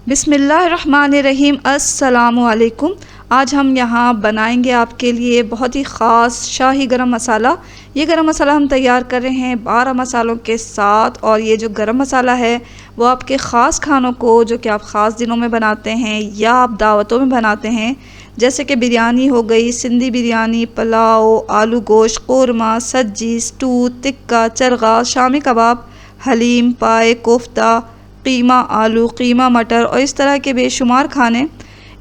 बिस्मिल्लाहिर्रहमानिर्रहीम। अस्सलामुअलैकुम। आज हम यहाँ बनाएंगे आपके लिए बहुत ही ख़ास शाही गरम मसाला। ये गरम मसाला हम तैयार कर रहे हैं 12 मसालों के साथ। और ये जो गरम मसाला है वो आपके ख़ास खानों को, जो कि आप ख़ास दिनों में बनाते हैं या आप दावतों में बनाते हैं, जैसे कि बिरयानी हो गई, सिंधी बिरयानी, पुलाव, आलू गोश्त, कोरमा, सज्जी, स्टू, टिक्का, चरगा, शामी कबाब, हलीम, पाए, कोफ्ता, कीमा आलू, कीमा मटर और इस तरह के बेशुमार खाने।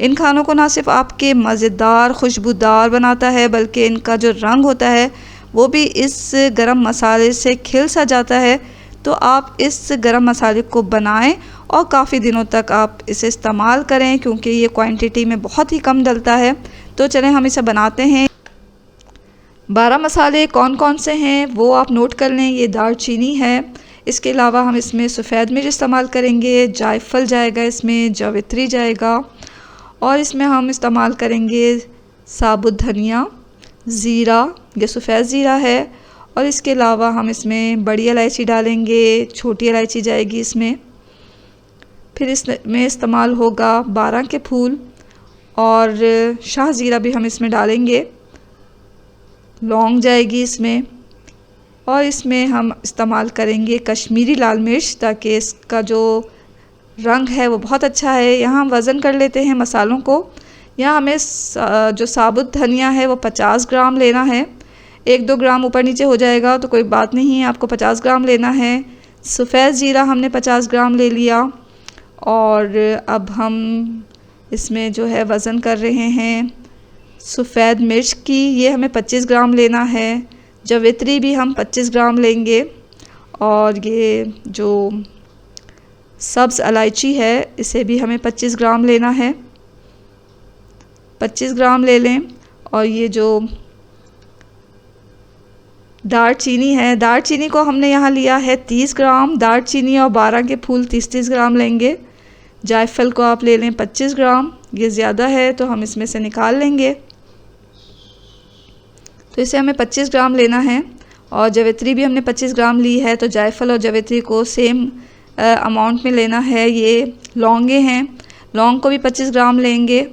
इन खानों को ना सिर्फ आपके मज़ेदार खुशबूदार बनाता है, बल्कि इनका जो रंग होता है वो भी इस गरम मसाले से खिल सा जाता है। तो आप इस गरम मसाले को बनाएं और काफ़ी दिनों तक आप इसे इस्तेमाल करें, क्योंकि ये क्वांटिटी में बहुत ही कम डलता है। तो चलें हम इसे बनाते हैं। 12 मसाले कौन कौन से हैं वो आप नोट कर लें। ये दालचीनी है, इसके अलावा हम इसमें सफ़ेद मिर्च इस्तेमाल करेंगे, जायफल जाएगा, इसमें जावित्री जाएगा, और इसमें हम इस्तेमाल करेंगे साबुत धनिया, ज़ीरा, ये सफ़ेद ज़ीरा है, और इसके अलावा हम इसमें बड़ी इलायची डालेंगे, छोटी इलायची जाएगी इसमें। फिर इसमें इस्तेमाल होगा 12 के फूल और शाह ज़ीरा भी हम इसमें डालेंगे, लौंग जाएगी इसमें, और इसमें हम इस्तेमाल करेंगे कश्मीरी लाल मिर्च, ताकि इसका जो रंग है वो बहुत अच्छा है। यहाँ हम वज़न कर लेते हैं मसालों को। यहाँ हमें जो साबुत धनिया है वो 50 ग्राम लेना है। 1-2 ग्राम ऊपर नीचे हो जाएगा तो कोई बात नहीं, आपको 50 ग्राम लेना है। सफ़ेद ज़ीरा हमने 50 ग्राम ले लिया। और अब हम इसमें जो है वज़न कर रहे हैं सफ़ेद मिर्च की, ये हमें 25 ग्राम लेना है। जावित्री भी हम 25 ग्राम लेंगे, और ये जो सब्ज़ इलायची है इसे भी हमें 25 ग्राम लेना है। 25 ग्राम ले लें। और ये जो दालचीनी है, दालचीनी को हमने यहाँ लिया है 30 ग्राम। दालचीनी और 12 के फूल 30-30 ग्राम लेंगे। जायफल को आप ले लें 25 ग्राम, ये ज़्यादा है तो हम इसमें से निकाल लेंगे। तो इसे हमें 25 ग्राम लेना है। और जावित्री भी हमने 25 ग्राम ली है, तो जायफल और जावित्री को सेम अमाउंट में लेना है। ये लौंगे हैं, लौंग को भी 25 ग्राम लेंगे।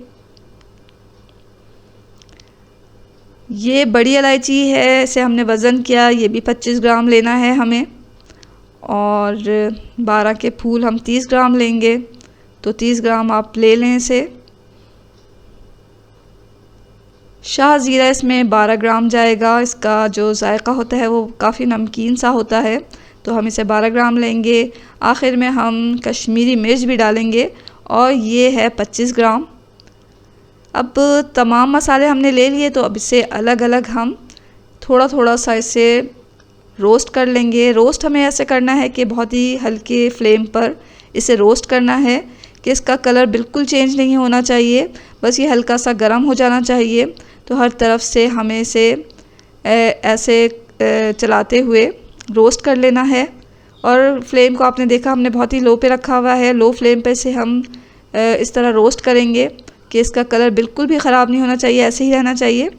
ये बड़ी इलायची है, इसे हमने वज़न किया, ये भी 25 ग्राम लेना है हमें। और 12 के फूल हम 30 ग्राम लेंगे, तो 30 ग्राम आप ले लें इसे। शाह ज़ीरा इसमें 12 ग्राम जाएगा। इसका जो जायका होता है वो काफ़ी नमकीन सा होता है, तो हम इसे 12 ग्राम लेंगे। आखिर में हम कश्मीरी मिर्च भी डालेंगे, और ये है 25 ग्राम। अब तमाम मसाले हमने ले लिए, तो अब इसे अलग अलग हम थोड़ा थोड़ा सा इसे रोस्ट कर लेंगे। रोस्ट हमें ऐसे करना है कि बहुत ही हल्के फ्लेम पर इसे रोस्ट करना है, कि इसका कलर बिल्कुल चेंज नहीं होना चाहिए, बस ये हल्का सा गर्म हो जाना चाहिए। तो हर तरफ से हमें इसे ऐसे चलाते हुए रोस्ट कर लेना है। और फ्लेम को आपने देखा हमने बहुत ही लो पे रखा हुआ है। लो फ्लेम पे से हम इस तरह रोस्ट करेंगे कि इसका कलर बिल्कुल भी ख़राब नहीं होना चाहिए, ऐसे ही रहना चाहिए।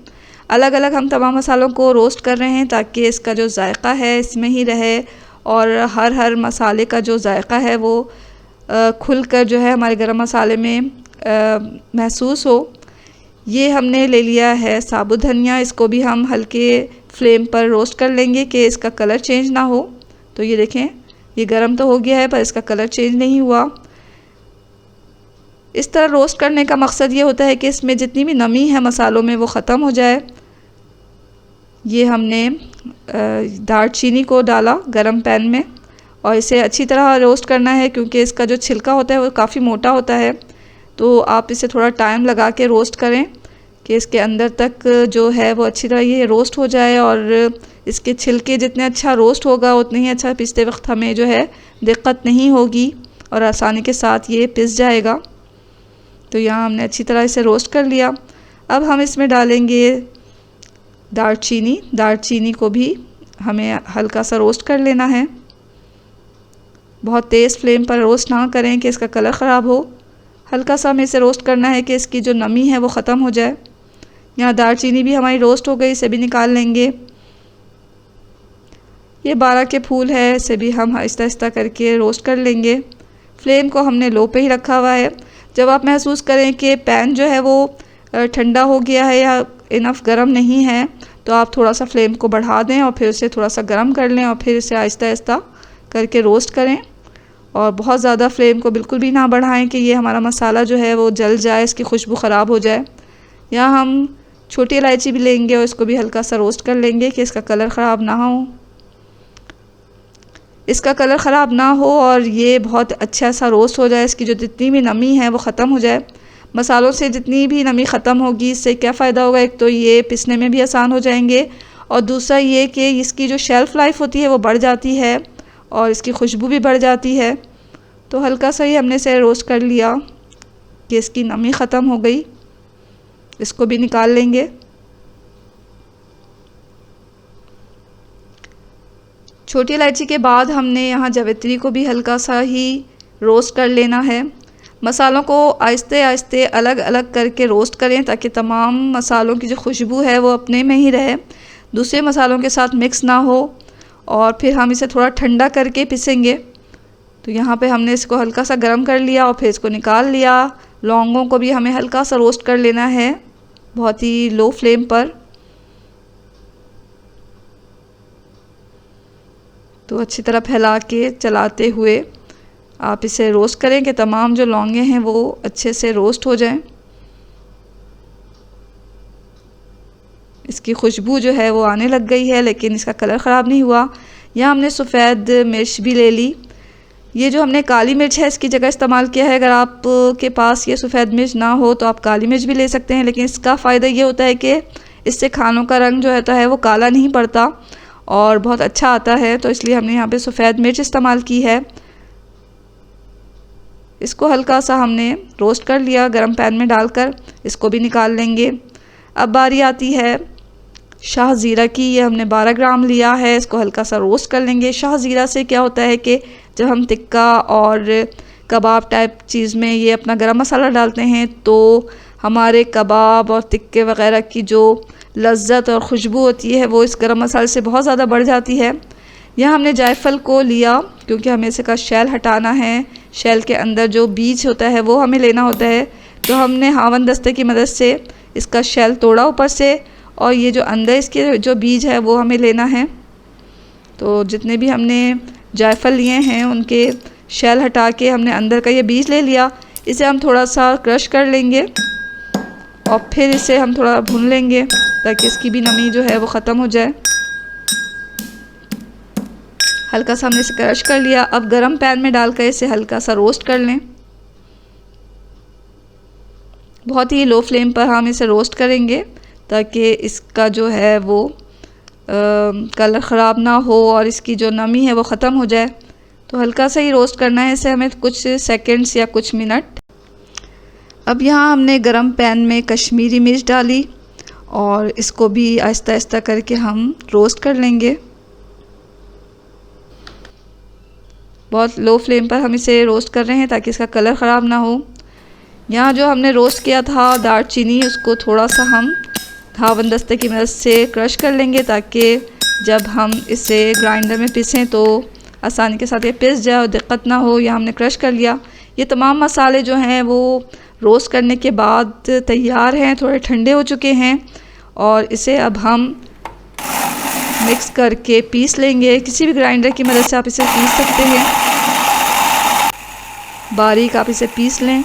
अलग अलग हम तमाम मसालों को रोस्ट कर रहे हैं, ताकि इसका जो जायका है इसमें ही रहे, और हर मसाले का जो जायका है वो खुल कर जो है हमारे गरम मसाले में महसूस हो। ये हमने ले लिया है साबुत धनिया, इसको भी हम हल्के फ्लेम पर रोस्ट कर लेंगे कि इसका कलर चेंज ना हो। तो ये देखें, ये गरम तो हो गया है पर इसका कलर चेंज नहीं हुआ। इस तरह रोस्ट करने का मकसद ये होता है कि इसमें जितनी भी नमी है मसालों में वो ख़त्म हो जाए। ये हमने दालचीनी को डाला गरम पैन में, और इसे अच्छी तरह रोस्ट करना है, क्योंकि इसका जो छिलका होता है वो काफ़ी मोटा होता है। तो आप इसे थोड़ा टाइम लगा के रोस्ट करें कि इसके अंदर तक जो है वो अच्छी तरह ये रोस्ट हो जाए। और इसके छिलके जितने अच्छा रोस्ट होगा उतने ही अच्छा पीसते वक्त हमें जो है दिक्कत नहीं होगी, और आसानी के साथ ये पिस जाएगा। तो यहाँ हमने अच्छी तरह इसे रोस्ट कर लिया। अब हम इसमें डालेंगे दालचीनी। दालचीनी को भी हमें हल्का सा रोस्ट कर लेना है। बहुत तेज़ फ्लेम पर रोस्ट ना करें कि इसका कलर ख़राब हो। हल्का सा हमें इसे रोस्ट करना है कि इसकी जो नमी है वो ख़त्म हो जाए। यहाँ दालचीनी भी हमारी रोस्ट हो गई, इसे भी निकाल लेंगे। ये 12 के फूल है, इसे भी हम आहिस्ता आहिस्ता करके रोस्ट कर लेंगे। फ्लेम को हमने लो पे ही रखा हुआ है। जब आप महसूस करें कि पैन जो है वो ठंडा हो गया है या इनफ गर्म नहीं है, तो आप थोड़ा सा फ्लेम को बढ़ा दें और फिर उसे थोड़ा सा गर्म कर लें और फिर इसे आहिस्ता आहिस्ता करके रोस्ट करें। और बहुत ज़्यादा फ्लेम को बिल्कुल भी ना बढ़ाएं कि ये हमारा मसाला जो है वो जल जाए, इसकी खुशबू ख़राब हो जाए। यहाँ हम छोटी इलायची भी लेंगे और इसको भी हल्का सा रोस्ट कर लेंगे कि इसका कलर ख़राब ना हो। इसका कलर ख़राब ना हो और ये बहुत अच्छा सा रोस्ट हो जाए, इसकी जो जितनी भी नमी है वो ख़त्म हो जाए। मसालों से जितनी भी नमी ख़त्म होगी, इससे क्या फ़ायदा होगा, एक तो ये पिसने में भी आसान हो जाएंगे और दूसरा ये कि इसकी जो शेल्फ़ लाइफ होती है वो बढ़ जाती है और इसकी खुशबू भी बढ़ जाती है। तो हल्का सा ही हमने इसे रोस्ट कर लिया कि इसकी नमी ख़त्म हो गई। इसको भी निकाल लेंगे। छोटी इलायची के बाद हमने यहाँ जावित्री को भी हल्का सा ही रोस्ट कर लेना है। मसालों को आहिस्ते आहिस्ते अलग अलग करके रोस्ट करें ताकि तमाम मसालों की जो खुशबू है वो अपने में ही रहे, दूसरे मसालों के साथ मिक्स ना हो। और फिर हम इसे थोड़ा ठंडा करके पिसेंगे। तो यहाँ पे हमने इसको हल्का सा गर्म कर लिया और फिर इसको निकाल लिया। लौंगों को भी हमें हल्का सा रोस्ट कर लेना है, बहुत ही लो फ्लेम पर। तो अच्छी तरह फैला के चलाते हुए आप इसे रोस्ट करें कि तमाम जो लौंगे हैं वो अच्छे से रोस्ट हो जाएं। इसकी खुशबू जो है वो आने लग गई है, लेकिन इसका कलर ख़राब नहीं हुआ। यहाँ हमने सफ़ेद मिर्च भी ले ली। ये जो हमने काली मिर्च है इसकी जगह इस्तेमाल किया है। अगर आप के पास ये सफ़ेद मिर्च ना हो तो आप काली मिर्च भी ले सकते हैं, लेकिन इसका फ़ायदा ये होता है कि इससे खानों का रंग जो होता है वो काला नहीं पड़ता और बहुत अच्छा आता है। तो इसलिए हमने यहाँ पे सफ़ेद मिर्च इस्तेमाल की है। इसको हल्का सा हमने रोस्ट कर लिया गरम पैन में डालकर, इसको भी निकाल लेंगे। अब बारी आती है शाह ज़ीरा की। ये हमने 12 ग्राम लिया है, इसको हल्का सा रोस्ट कर लेंगे। शाह ज़ीरा से क्या होता है कि जब हम टिक्का और कबाब टाइप चीज़ में ये अपना गरम मसाला डालते हैं तो हमारे कबाब और टिक्के वग़ैरह की जो लज्जत और ख़ुशबू होती है वो इस गरम मसाले से बहुत ज़्यादा बढ़ जाती है। यहाँ हमने जायफल को लिया क्योंकि हमें इसका शैल हटाना है। शैल के अंदर जो बीज होता है वो हमें लेना होता है। तो हमने हावन दस्ते की मदद से इसका शैल तोड़ा ऊपर से, और ये जो अंदर इसके जो बीज है वो हमें लेना है। तो जितने भी हमने जायफल लिए हैं उनके शैल हटा के हमने अंदर का ये बीज ले लिया। इसे हम थोड़ा सा क्रश कर लेंगे और फिर इसे हम थोड़ा भून लेंगे ताकि इसकी भी नमी जो है वो ख़त्म हो जाए। हल्का सा हमने इसे क्रश कर लिया। अब गरम पैन में डालकर इसे हल्का सा रोस्ट कर लें। बहुत ही लो फ्लेम पर हम इसे रोस्ट करेंगे ताकि इसका जो है वो कलर ख़राब ना हो और इसकी जो नमी है वो ख़त्म हो जाए। तो हल्का सा ही रोस्ट करना है इसे हमें, कुछ सेकंड्स या कुछ मिनट। अब यहाँ हमने गरम पैन में कश्मीरी मिर्च डाली और इसको भी आहिस्ता आहिस्ता करके हम रोस्ट कर लेंगे। बहुत लो फ्लेम पर हम इसे रोस्ट कर रहे हैं ताकि इसका कलर ख़राब ना हो। यहाँ जो हमने रोस्ट किया था दालचीनी, उसको थोड़ा सा हम हावन दस्ते की मदद से क्रश कर लेंगे ताकि जब हम इसे ग्राइंडर में पीसें तो आसानी के साथ ये पिस जाए और दिक्कत ना हो। यह हमने क्रश कर लिया। ये तमाम मसाले जो हैं वो रोस्ट करने के बाद तैयार हैं, थोड़े ठंडे हो चुके हैं और इसे अब हम मिक्स करके पीस लेंगे। किसी भी ग्राइंडर की मदद से आप इसे पीस सकते हैं, बारीक आप इसे पीस लें।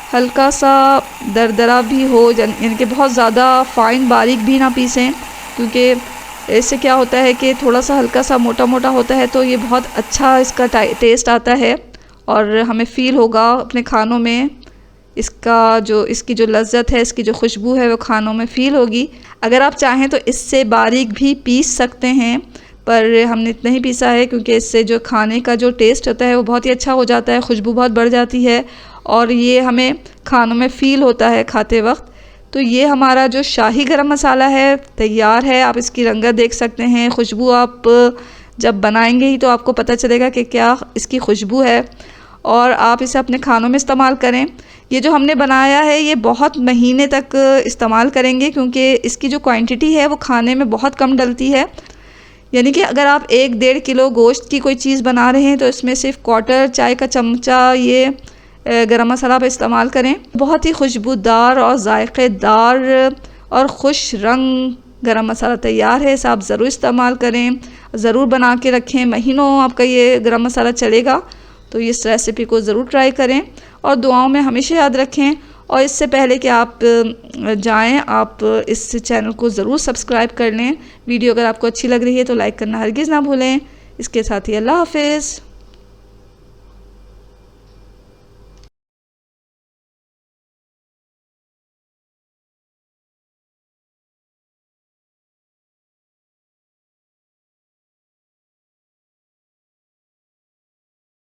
हल्का सा दरदरा भी हो, यानी कि बहुत ज़्यादा फ़ाइन बारीक भी ना पीसें, क्योंकि इससे क्या होता है कि थोड़ा सा हल्का सा मोटा मोटा होता है तो ये बहुत अच्छा इसका टेस्ट आता है और हमें फ़ील होगा अपने खानों में इसकी जो लज्जत है, इसकी जो खुशबू है वो खानों में फ़ील होगी। अगर आप चाहें तो इससे बारीक भी पीस सकते हैं, पर हमने इतना ही पीसा है क्योंकि इससे जो खाने का जो टेस्ट होता है वो बहुत ही अच्छा हो जाता है, खुशबू बहुत बढ़ जाती है और ये हमें खानों में फ़ील होता है खाते वक्त। तो ये हमारा जो शाही गरम मसाला है तैयार है। आप इसकी रंगत देख सकते हैं, खुशबू आप जब बनाएंगे ही तो आपको पता चलेगा कि क्या इसकी खुशबू है और आप इसे अपने खानों में इस्तेमाल करें। ये जो हमने बनाया है ये बहुत महीने तक इस्तेमाल करेंगे क्योंकि इसकी जो क्वांटिटी है वो खाने में बहुत कम डलती है। यानी कि अगर आप 1-1.5 किलो गोश्त की कोई चीज़ बना रहे हैं तो इसमें सिर्फ 1/4 चाय का चमचा ये गरम मसाला आप इस्तेमाल करें। बहुत ही खुशबूदार और जायकेदार और खुश रंग गरम मसाला तैयार है। इसे आप ज़रूर इस्तेमाल करें, ज़रूर बना के रखें, महीनों आपका ये गरम मसाला चलेगा। तो इस रेसिपी को ज़रूर ट्राई करें और दुआओं में हमेशा याद रखें। और इससे पहले कि आप जाएं, आप इस चैनल को ज़रूर सब्सक्राइब कर लें। वीडियो अगर आपको अच्छी लग रही है तो लाइक करना हरगिज़ ना भूलें। इसके साथ ही अल्लाह हाफ़िज़।